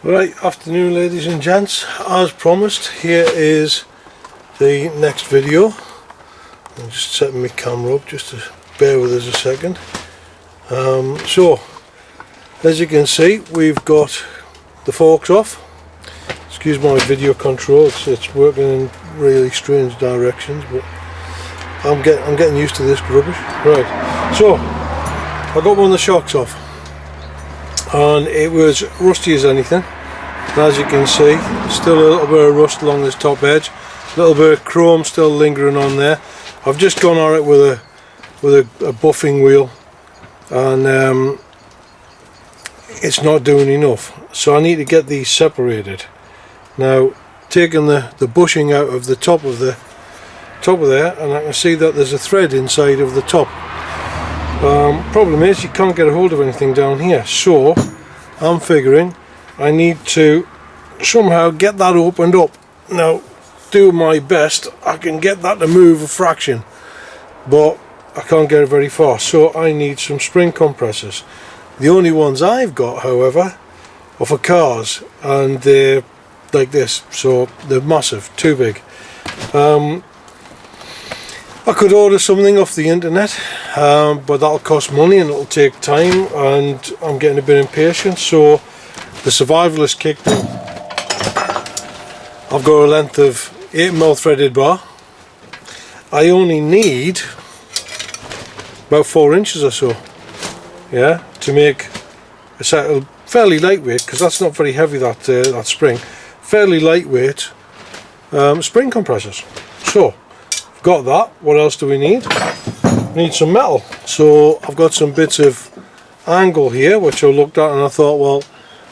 Right, afternoon ladies and gents. As promised, here is the next video. I'm just setting my camera up, just to bear with us a second. So, as you can see, we've got the forks off. Excuse my video control, it's working in really strange directions, but I'm getting used to this rubbish. Right, so I got one of the shocks off, and it was rusty as anything. And as you can see, still a little bit of rust along this top edge, a little bit of chrome still lingering on there. I've just gone on it with a buffing wheel, and it's not doing enough, so I need to get these separated. Now, taking the bushing out of the top of there, and I can see that there's a thread inside of the top. Problem is, you can't get a hold of anything down here, so I'm figuring I need to somehow get that opened up. Now, do my best, I can get that to move a fraction, but I can't get it very far, so I need some spring compressors. The only ones I've got, however, are for cars, and they're like this, so they're massive, too big. I could order something off the internet, but that'll cost money and it'll take time, and I'm getting a bit impatient, so the survivalist kicked in. I've got a length of 8mm threaded bar. I only need about 4 inches or so, yeah, to make a set of fairly lightweight, because that's not very heavy, that spring, fairly lightweight spring compressors. So I've got that. What else do we need? We need some metal. So I've got some bits of angle here which I looked at, and I thought, well,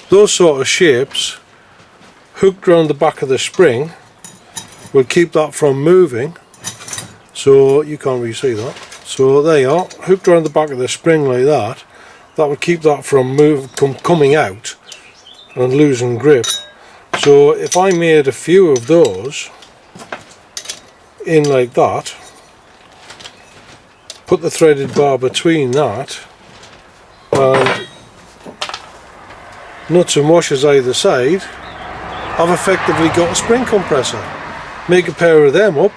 those sort of shapes hooked around the back of the spring will keep that from moving. So you can't really see that. So there you are, hooked around the back of the spring like that. That would keep that from coming out and losing grip. So if I made a few of those in like that, put the threaded bar between that, and nuts and washers either side, I've effectively got a spring compressor. Make a pair of them up,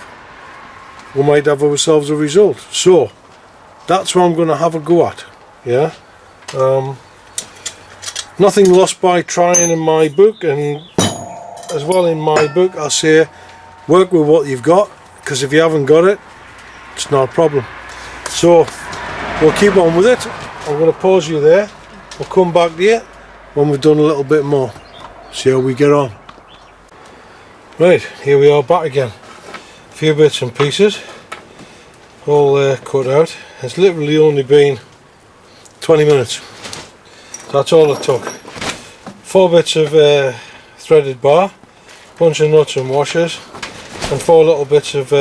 we might have ourselves a result. So that's what I'm going to have a go at. Yeah, nothing lost by trying in my book, and as well in my book I say work with what you've got, because if you haven't got it, it's not a problem. So we'll keep on with it. I'm going to pause you there. We'll come back to you when we've done a little bit more, see how we get on. Right, here we are back again. A few bits and pieces all cut out. It's literally only been 20 minutes. That's all it took. 4 bits of threaded bar, bunch of nuts and washers, and 4 little bits of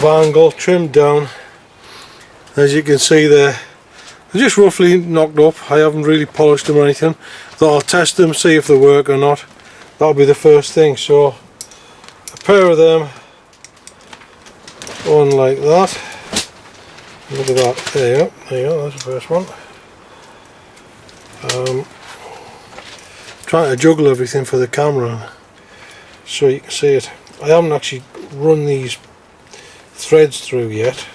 angle trimmed down. As you can see there, they're just roughly knocked up. I haven't really polished them or anything. Thought I'll test them, see if they work or not. That'll be the first thing. So a pair of them on like that. Look at that. There you go. There you go. That's the first one. Trying to juggle everything for the camera so you can see it. I haven't actually run these threads through yet.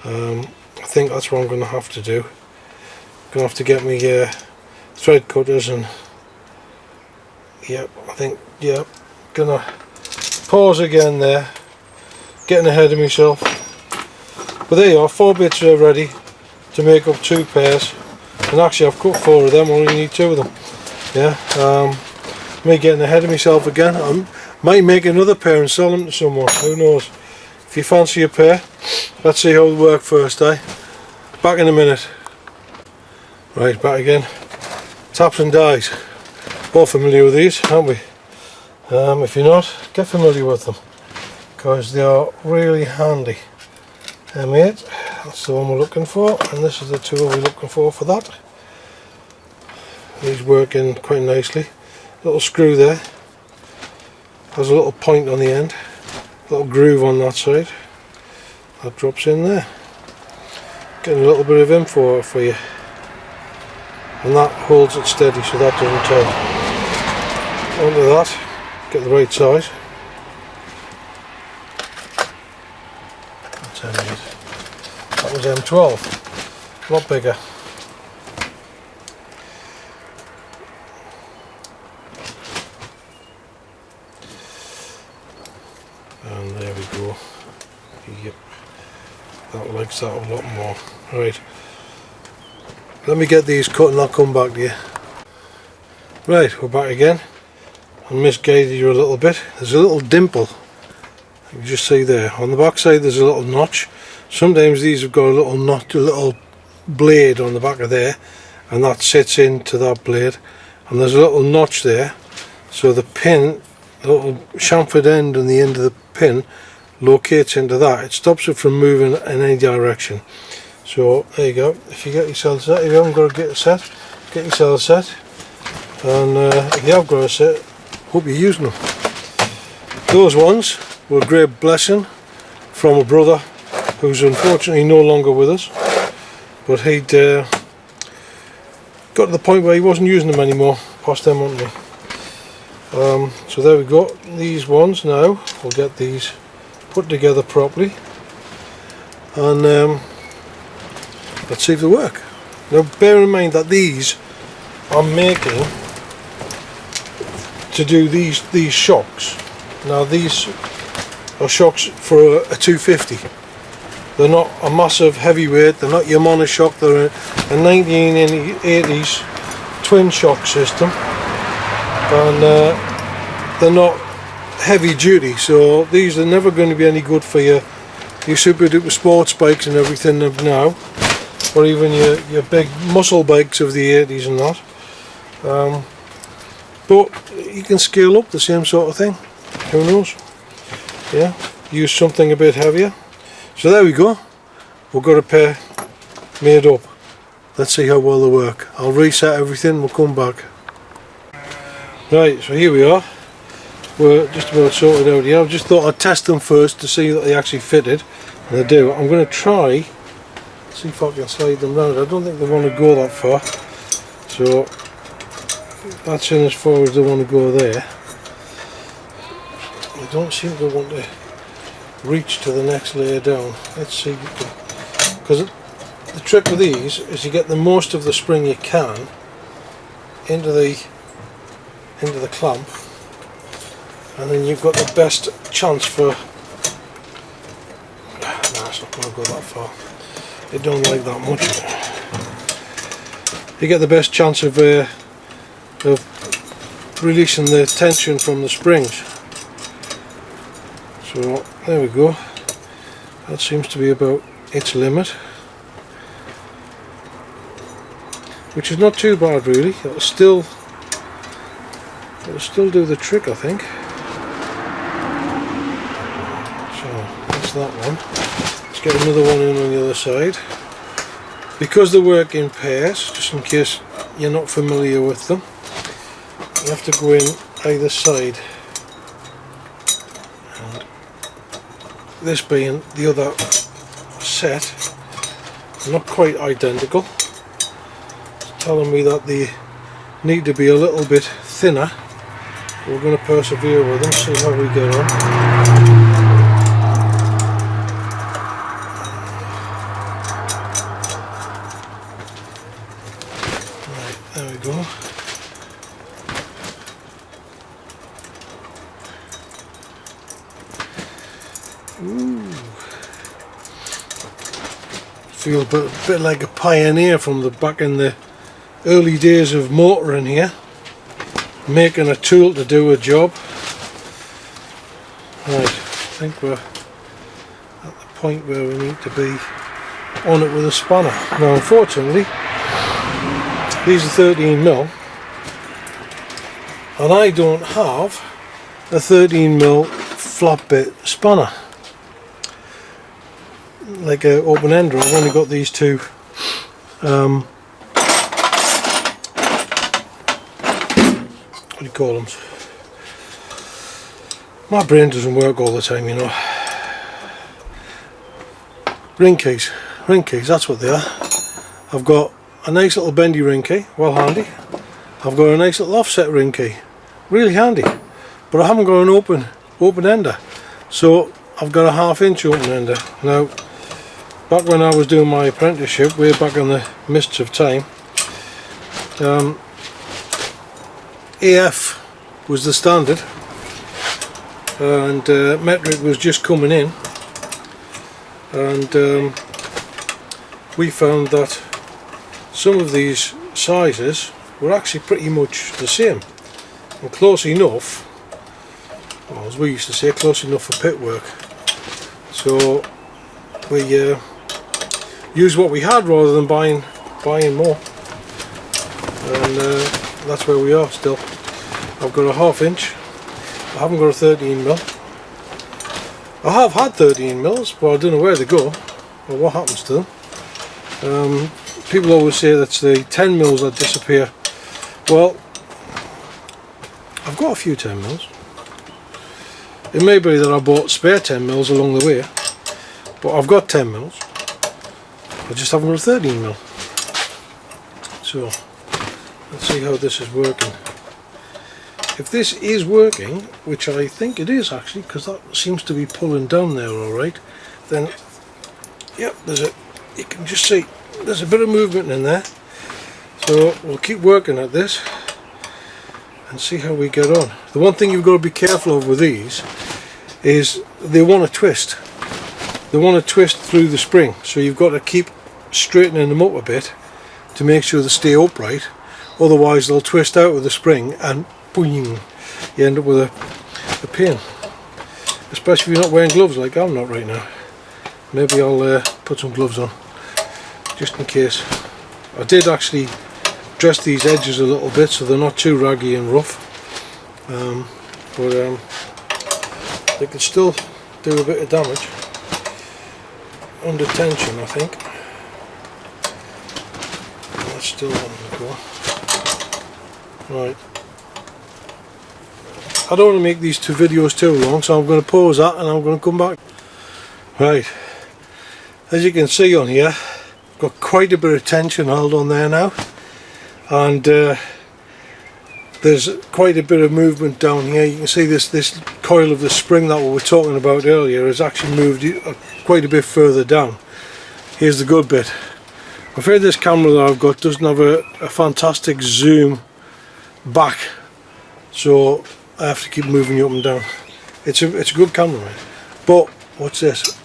I think that's what I'm going to have to do. I'm going to have to get me thread cutters, and yep, I think, yep, gonna pause again there, getting ahead of myself. But there you are, 4 bits are ready to make up 2 pairs, and actually I've cut 4 of them, I only need 2 of them. Yeah, me getting ahead of myself again. I might make another pair and sell them to someone, who knows. If you fancy a pair, let's see how they work first, eh? Back in a minute. Right, back again. Taps and dies. All familiar with these, aren't we? If you're not, get familiar with them, because they are really handy. M8, that's the one we're looking for, and this is the tool we're looking for that. These work in quite nicely. Little screw there. There's a little point on the end. Little groove on that side. That drops in there. Getting a little bit of info for you. and that holds it steady so that doesn't turn. Onto that, get the right size. That's M8. That was M12, a lot bigger. And there we go. Yep, that likes that a lot more. Right, let me get these cut and I'll come back to you. Right, we're back again. I misguided you a little bit. There's a little dimple, you can just see there. On the back side there's a little notch. Sometimes these have got a little notch, a little blade on the back of there, and that sits into that blade, and there's a little notch there, so the pin, the little chamfered end and the end of the pin locates into that. It stops it from moving in any direction. So there you go. If you get yourself set, if you haven't got a get set, get yourself a set, and if you have got a set, hope you're using them. Those ones were a great blessing from a brother who's unfortunately no longer with us, but he'd got to the point where he wasn't using them anymore, passed them on to me. So there we go. These ones now, we'll get these put together properly, and let's see if they work. Now bear in mind that these I'm making to do these shocks. Now these are shocks for a 250. They're not a massive heavyweight, they're not your monoshock, they're a 1980s twin shock system, and they're not heavy duty, so these are never going to be any good for your super duper sports bikes and everything of now, or even your big muscle bikes of the 80s and that. But you can scale up the same sort of thing, who knows, yeah, use something a bit heavier. So there we go, we've got a pair made up. Let's see how well they work. I'll reset everything, we'll come back. Right, so here we are, we're just about sorted out here. I just thought I'd test them first to see that they actually fitted, and they do. I'm going to try, see if I can slide them round. I don't think they want to go that far, so that's in as far as they want to go there. They don't seem to want to reach to the next layer down. Let's see, because the trick with these is you get the most of the spring you can into the clamp, and then you've got the best chance for, no, it's not going to go that far, it don't like that much. You get the best chance of releasing the tension from the springs. So there we go, that seems to be about its limit, which is not too bad really. It'll still do the trick, I think. So that's that one. Let's get another one in on the other side. Because they work in pairs, just in case you're not familiar with them, you have to go in either side. This being the other set, not quite identical. It's telling me that they need to be a little bit thinner. We're going to persevere with them, see how we get on. Right, there we go. Ooh. Feel a bit like a pioneer from back in the early days of motoring here, making a tool to do a job. Right, I think we're at the point where we need to be on it with a spanner. Now unfortunately these are 13mm and I don't have a 13mm flat bit spanner like an open ender. I've only got these two what do you call them? My brain doesn't work all the time, you know. Ring keys, that's what they are. I've got a nice little bendy ring key, well handy. I've got a nice little offset ring key, really handy. But I haven't got an open ender, so I've got a 1/2 inch open ender. Now, back when I was doing my apprenticeship, way back in the mists of time, AF was the standard, and metric was just coming in, and we found that some of these sizes were actually pretty much the same and close enough, well, as we used to say, close enough for pit work. So we used what we had rather than buying more, and that's where we are still. I've got a 1/2 inch. I haven't got a 13mm. I have had 13mm, but I don't know where they go or what happens to them. People always say that's the 10mm that disappear. Well, I've got a few 10mm. It may be that I bought spare 10mm along the way, but I've got 10mm. I just haven't got a 13mm. So let's see how this is working. If this is working, which I think it is actually, because that seems to be pulling down there alright, then yep, you can just see there's a bit of movement in there. So we'll keep working at this and see how we get on. The one thing you've got to be careful of with these is they want to twist. They want to twist through the spring, so you've got to keep straightening them up a bit to make sure they stay upright. Otherwise they'll twist out with the spring and boing, you end up with a pain. Especially if you're not wearing gloves like I'm not right now. Maybe I'll put some gloves on just in case. I did actually dress these edges a little bit so they're not too raggy and rough, but they can still do a bit of damage under tension, I think. That's still letting it go. Right, I don't want to make these two videos too long, so I'm going to pause that and I'm going to come back. Right, as you can see on here, I've got quite a bit of tension held on there now, and there's quite a bit of movement down here. You can see this coil of the spring that we were talking about earlier has actually moved quite a bit further down. Here's the good bit. I'm afraid this camera that I've got doesn't have a fantastic zoom back, so I have to keep moving you up and down. It's a good camera, right? But what's this?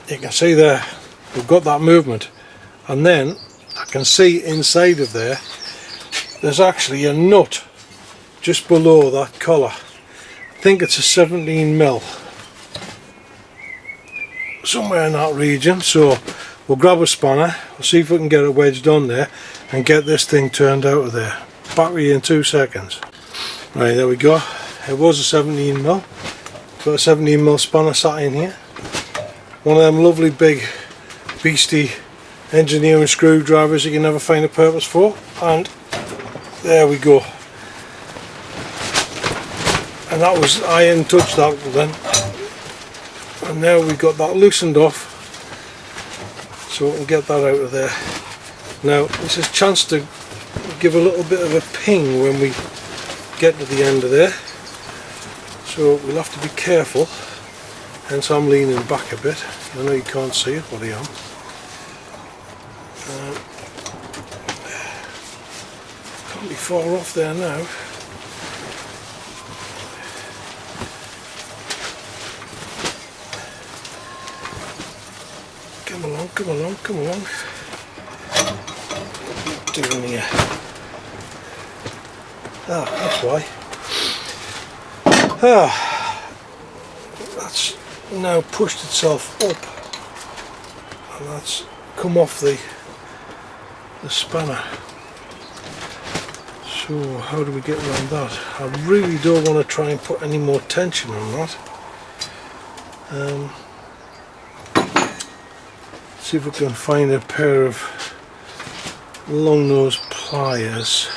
You can see there we've got that movement, and then I can see inside of there there's actually a nut just below that collar. I think it's a 17mm, somewhere in that region. So we'll grab a spanner, we'll see if we can get it wedged on there and get this thing turned out of there. Battery in 2 seconds. Right, there we go. It was a 17mm. Got a 17mm spanner sat in here. One of them lovely big beastie engineering screwdrivers you can never find a purpose for, and there we go. And that was, I hadn't touched that then, and now we've got that loosened off, so we can get that out of there. Now this is a chance to give a little bit of a ping when we get to the end of there, so we'll have to be careful, hence I'm leaning back a bit. I know you can't see it, but I am. Can't be far off there now. Come along, come along, come along. What are you doing here? Ah, that's why. Ah, that's now pushed itself up, and that's come off the spanner. So how do we get around that? I really don't want to try and put any more tension on that. See if we can find a pair of long nose pliers.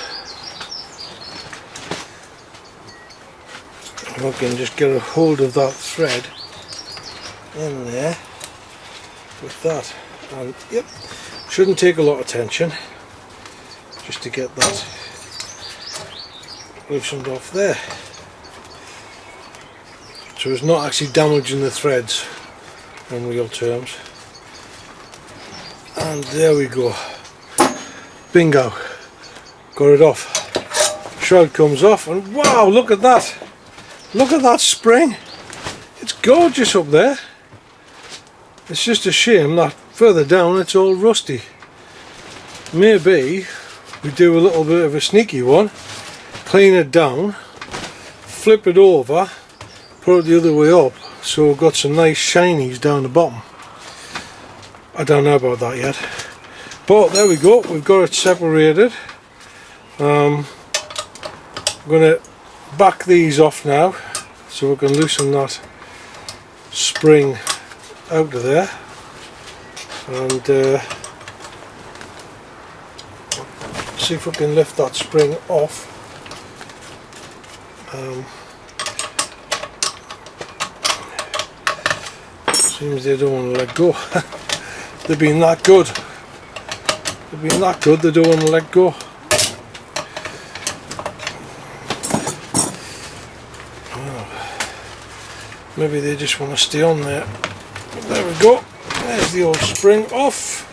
We can just get a hold of that thread in there with that, and yep, shouldn't take a lot of tension. just to get that loosened off there, so it's not actually damaging the threads in real terms. And there we go, bingo, got it off. Shroud comes off, and wow, look at that, look at that spring, it's gorgeous up there. It's just a shame that further down it's all rusty. Maybe we do a little bit of a sneaky one, clean it down, flip it over, put it the other way up, so we've got some nice shinies down the bottom. I don't know about that yet, but there we go, we've got it separated. I'm going to back these off now so we can loosen that spring out of there, and see if we can lift that spring off. Seems they don't want to let go. They've been that good. They've been that good, they don't want to let go. Maybe they just want to stay on there. There we go. There's the old spring off.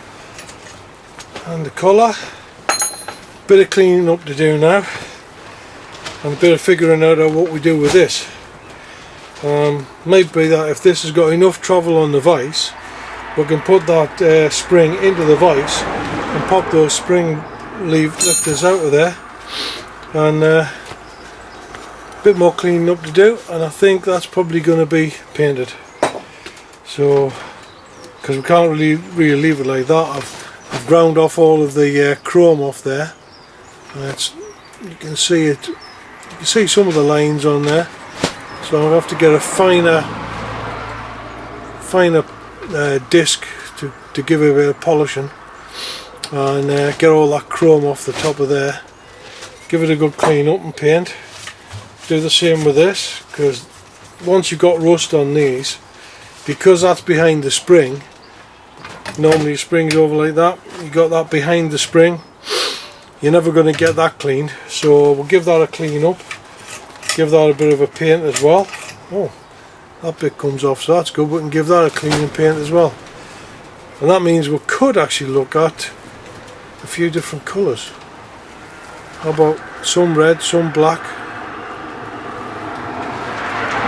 And the collar. Bit of cleaning up to do now. And a bit of figuring out what we do with this. Might be that if this has got enough travel on the vise, we can put that spring into the vise and pop those spring lifters out of there. And a bit more cleaning up to do, and I think that's probably going to be painted. So, because we can't really leave it like that. I've ground off all of the chrome off there, and it's, you can see it. You can see some of the lines on there. So I'll have to get a finer disc to give it a bit of polishing, and get all that chrome off the top of there. Give it a good clean up and paint. Do the same with this, because once you've got rust on these, because that's behind the spring, normally the spring's over like that, you got that behind the spring, you're never going to get that cleaned. So we'll give that a clean up, give that a bit of a paint as well. Oh, that bit comes off, so that's good. We can give that a clean and paint as well, and that means we could actually look at a few different colours. How about some red, some black,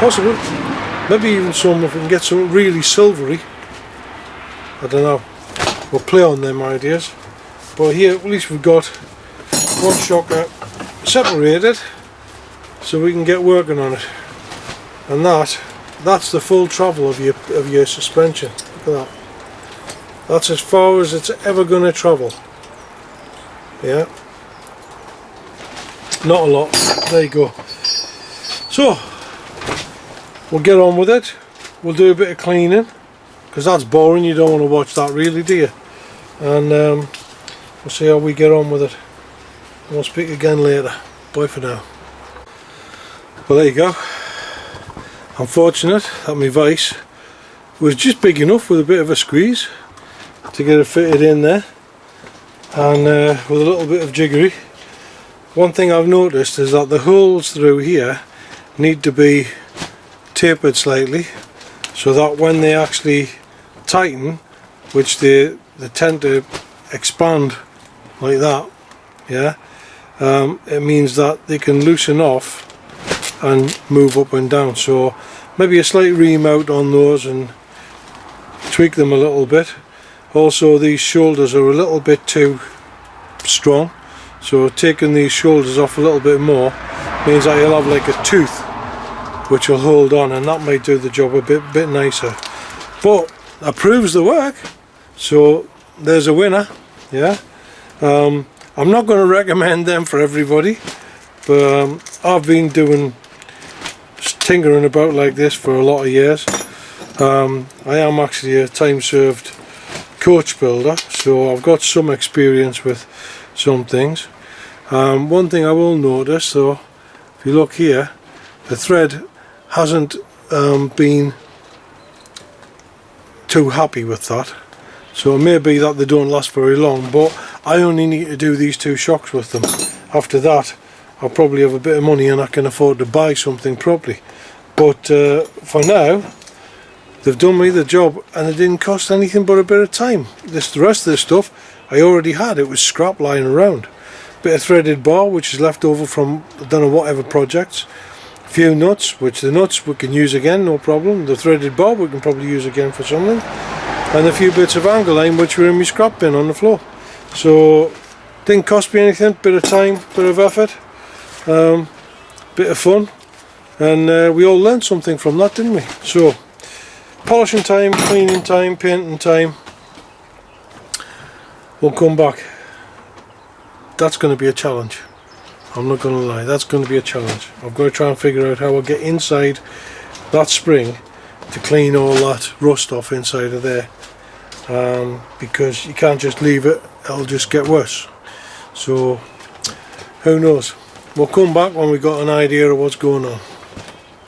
possible, maybe even some, if we can get some really silvery. I don't know, we'll play on them ideas. But here at least we've got one shocker separated, so we can get working on it. And that's the full travel of your suspension. Look at that. That's as far as it's ever going to travel. Yeah, not a lot. There you go. So we'll get on with it. We'll do a bit of cleaning, because that's boring. You don't want to watch that, really, do you? And we'll see how we get on with it. And we'll speak again later. Bye for now. Well, there you go. I'm fortunate that my vise was just big enough with a bit of a squeeze to get it fitted in there, and with a little bit of jiggery. One thing I've noticed is that the holes through here need to be tapered slightly, so that when they actually tighten, which they tend to expand like that, yeah, it means that they can loosen off and move up and down. So maybe a slight remount on those and tweak them a little bit. Also, these shoulders are a little bit too strong, so taking these shoulders off a little bit more means that you'll have like a tooth which will hold on, and that might do the job a bit nicer. But that proves the work, so there's a winner. Yeah, I'm not going to recommend them for everybody, but I've been doing tinkering about like this for a lot of years. I am actually a time-served coach builder, so I've got some experience with some things. One thing I will notice though, if you look here, the thread hasn't been too happy with that, So it may be that they don't last very long, but I only need to do these 2 shocks with them. After that I'll probably have a bit of money and I can afford to buy something properly. But for now, they've done me the job, and it didn't cost anything but a bit of time. The rest of this stuff I already had. It was scrap lying around. Bit of threaded bar which is left over from I don't know whatever projects. A few nuts, which the nuts we can use again, no problem. The threaded bar we can probably use again for something. And a few bits of angle line which were in my scrap bin on the floor. So didn't cost me anything. Bit of time, bit of effort, bit of fun, and we all learned something from that, didn't we? So polishing time, cleaning time, painting time. We'll come back. That's going to be a challenge. I'm not going to lie, that's going to be a challenge. I've got to try and figure out how I get inside that spring to clean all that rust off inside of there, because you can't just leave it, it'll just get worse. So who knows, we'll come back when we've got an idea of what's going on.